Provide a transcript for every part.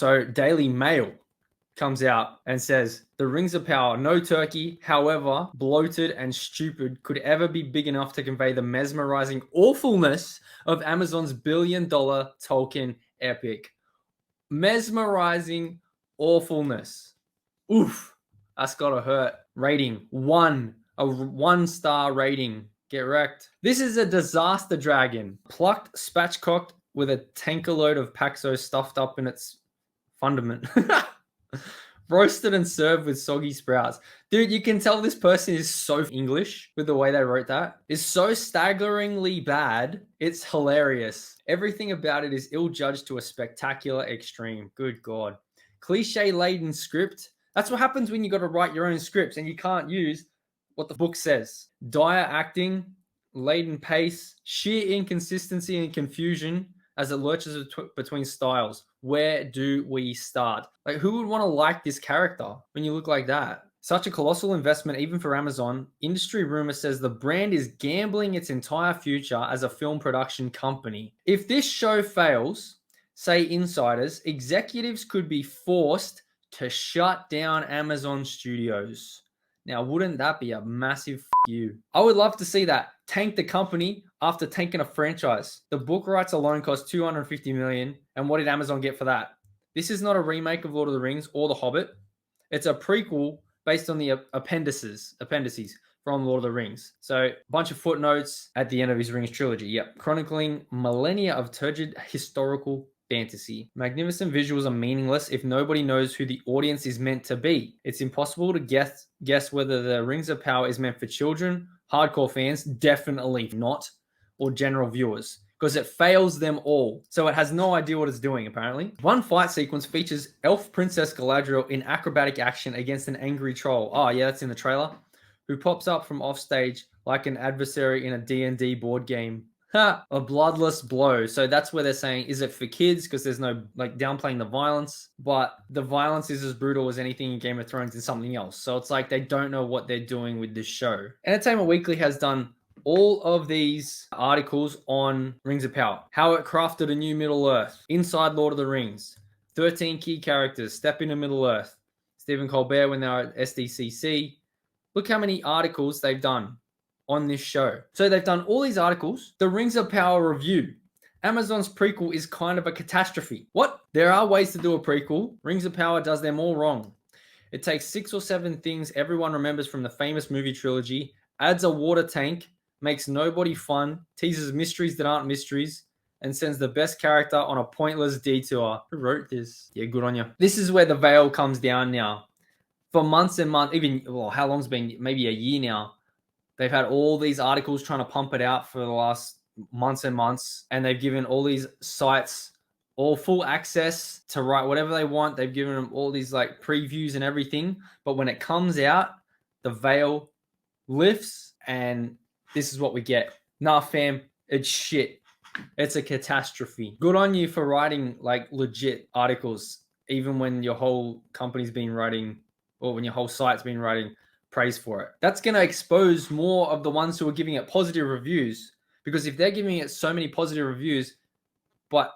So Daily Mail comes out and says, the Rings of Power, no turkey, however bloated and stupid, could ever be big enough to convey the mesmerizing awfulness of Amazon's billion-dollar Tolkien epic. Mesmerizing awfulness. Oof, that's gotta hurt. Rating, 1. A 1-star rating. Get wrecked. This is a disaster dragon. Plucked, spatchcocked with a tanker load of Paxo stuffed up in its fundament. Roasted and served with soggy sprouts. Dude, you can tell this person is so English with the way they wrote that. It's so staggeringly bad. It's hilarious. Everything about it is ill-judged to a spectacular extreme. Good God. Cliche-laden script. That's what happens when you got to write your own scripts and you can't use what the book says. Dire acting, laden pace, sheer inconsistency and confusion as it lurches between styles. Where do we start? Like, who would want to like this character when you look like that? Such a colossal investment, even for Amazon. Industry rumor says the brand is gambling its entire future as a film production company. If this show fails, say insiders, executives could be forced to shut down Amazon Studios. Now, wouldn't that be a massive you? I would love to see that. Tank the company after tanking a franchise. The book rights alone cost $250 million. And what did Amazon get for that? This is not a remake of Lord of the Rings or The Hobbit. It's a prequel based on the appendices from Lord of the Rings. So a bunch of footnotes at the end of his Rings trilogy. Yep. Chronicling millennia of turgid historical fantasy. Magnificent visuals are meaningless if nobody knows who the audience is meant to be. It's impossible to guess whether the Rings of Power is meant for children, hardcore fans, definitely not, or general viewers, because it fails them all. So it has no idea what it's doing, apparently. One fight sequence features Elf Princess Galadriel in acrobatic action against an angry troll. Oh yeah, that's in the trailer. Who pops up from offstage like an adversary in a D&D board game. Ha! A bloodless blow. So that's where they're saying, is it for kids? Because there's no, like, downplaying the violence. But the violence is as brutal as anything in Game of Thrones and something else. So it's like they don't know what they're doing with this show. Entertainment Weekly has done all of these articles on Rings of Power. How it crafted a new Middle-earth. Inside Lord of the Rings. 13 key characters. Step into Middle-earth. Stephen Colbert when they were at SDCC. Look how many articles they've done on this show. So they've done all these articles. The Rings of Power review. Amazon's prequel is kind of a catastrophe. What? There are ways to do a prequel. Rings of Power does them all wrong. It takes 6 or 7 things everyone remembers from the famous movie trilogy, adds a water tank, makes nobody fun, teases mysteries that aren't mysteries, and sends the best character on a pointless detour. Who wrote this? Yeah, good on you. This is where the veil comes down now. For months and months, even, well, how long's been? Maybe a year now. They've had all these articles trying to pump it out for the last months and months, and they've given all these sites all full access to write whatever they want. They've given them all these like previews and everything, but when it comes out, the veil lifts, and this is what we get. Nah, fam, it's shit. It's a catastrophe. Good on you for writing like legit articles, even when your whole company's been writing, or when your whole site's been writing praise for it. That's going to expose more of the ones who are giving it positive reviews, because if they're giving it so many positive reviews, but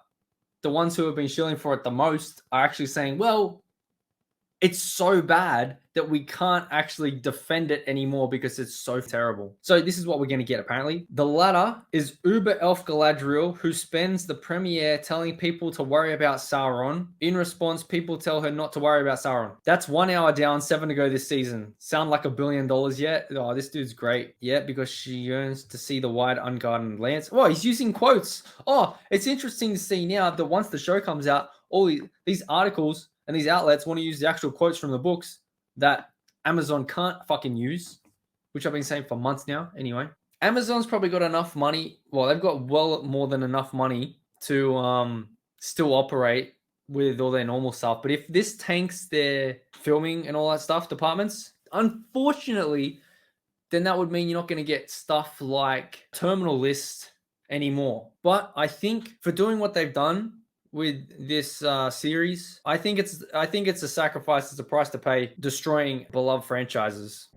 the ones who have been shilling for it the most are actually saying, well, it's so bad that we can't actually defend it anymore because it's so terrible. So this is what we're going to get, apparently. The latter is Uber Elf Galadriel, who spends the premiere telling people to worry about Sauron. In response, people tell her not to worry about Sauron. That's 1 hour down, 7 to go this season. Sound like $1 billion yet? Oh, this dude's great. Yeah, because she yearns to see the wide, ungardened lands. Oh, he's using quotes. Oh, it's interesting to see now that once the show comes out, all these articles and these outlets want to use the actual quotes from the books that Amazon can't fucking use, which I've been saying for months now. Anyway, Amazon's probably got enough money. Well, they've got well more than enough money to still operate with all their normal stuff. But if this tanks their filming and all that stuff departments, unfortunately, then that would mean you're not going to get stuff like Terminal List anymore. But I think for doing what they've done with this series, I think it's a sacrifice. It's a price to pay destroying beloved franchises.